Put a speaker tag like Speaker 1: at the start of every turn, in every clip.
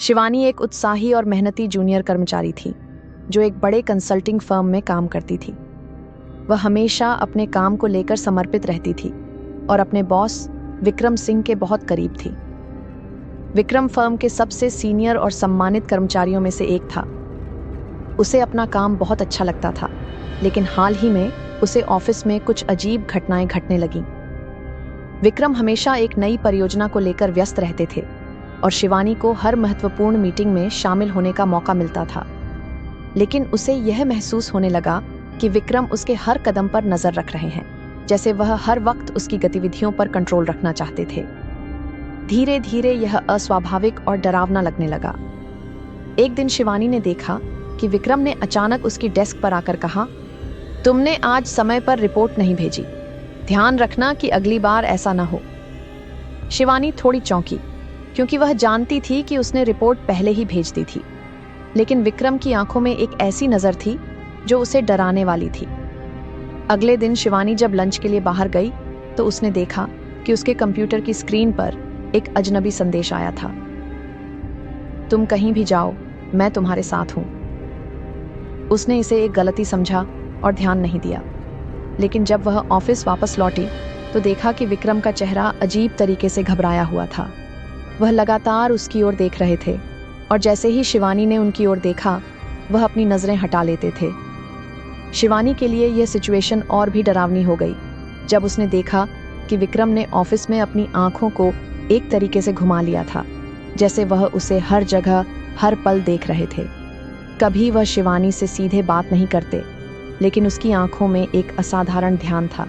Speaker 1: शिवानी एक उत्साही और मेहनती जूनियर कर्मचारी थी जो एक बड़े कंसल्टिंग फर्म में काम करती थी। वह हमेशा अपने काम को लेकर समर्पित रहती थी और अपने बॉस विक्रम सिंह के बहुत करीब थी। विक्रम फर्म के सबसे सीनियर और सम्मानित कर्मचारियों में से एक था। उसे अपना काम बहुत अच्छा लगता था, लेकिन हाल ही में उसे ऑफिस में कुछ अजीब घटनाएं घटने लगीं। विक्रम हमेशा एक नई परियोजना को लेकर व्यस्त रहते थे और शिवानी को हर महत्वपूर्ण मीटिंग में शामिल होने का मौका मिलता था। लेकिन उसे यह महसूस होने लगा कि विक्रम उसके हर कदम पर नजर रख रहे हैं, जैसे वह हर वक्त उसकी गतिविधियों पर कंट्रोल रखना चाहते थे। धीरे धीरे यह अस्वाभाविक और डरावना लगने लगा। एक दिन शिवानी ने देखा कि विक्रम ने अचानक उसकी डेस्क पर आकर कहा, तुमने आज समय पर रिपोर्ट नहीं भेजी, ध्यान रखना कि अगली बार ऐसा न हो। शिवानी थोड़ी चौंकी, क्योंकि वह जानती थी कि उसने रिपोर्ट पहले ही भेज दी थी। लेकिन विक्रम की आंखों में एक ऐसी नजर थी जो उसे डराने वाली थी। अगले दिन शिवानी जब लंच के लिए बाहर गई तो उसने देखा कि उसके कंप्यूटर की स्क्रीन पर एक अजनबी संदेश आया था, तुम कहीं भी जाओ, मैं तुम्हारे साथ हूं। उसने इसे एक गलती समझा और ध्यान नहीं दिया। लेकिन जब वह ऑफिस वापस लौटी तो देखा कि विक्रम का चेहरा अजीब तरीके से घबराया हुआ था। वह लगातार उसकी ओर देख रहे थे और जैसे ही शिवानी ने उनकी ओर देखा, वह अपनी नजरें हटा लेते थे। शिवानी के लिए यह सिचुएशन और भी डरावनी हो गई जब उसने देखा कि विक्रम ने ऑफिस में अपनी आंखों को एक तरीके से घुमा लिया था, जैसे वह उसे हर जगह हर पल देख रहे थे। कभी वह शिवानी से सीधे बात नहीं करते, लेकिन उसकी आंखों में एक असाधारण ध्यान था।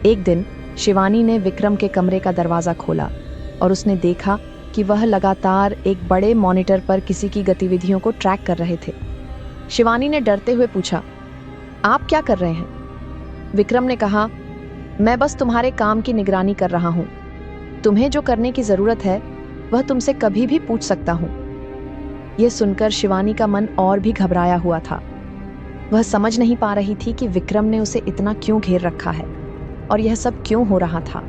Speaker 1: एक दिन शिवानी ने विक्रम के कमरे का दरवाजा खोला और उसने देखा कि वह लगातार एक बड़े मॉनिटर पर किसी की गतिविधियों को ट्रैक कर रहे थे। शिवानी ने डरते हुए पूछा, आप क्या कर रहे हैं? विक्रम ने कहा, मैं बस तुम्हारे काम की निगरानी कर रहा हूं। तुम्हें जो करने की जरूरत है वह तुमसे कभी भी पूछ सकता हूं। यह सुनकर शिवानी का मन और भी घबराया हुआ था। वह समझ नहीं पा रही थी कि विक्रम ने उसे इतना क्यों घेर रखा है और यह सब क्यों हो रहा था।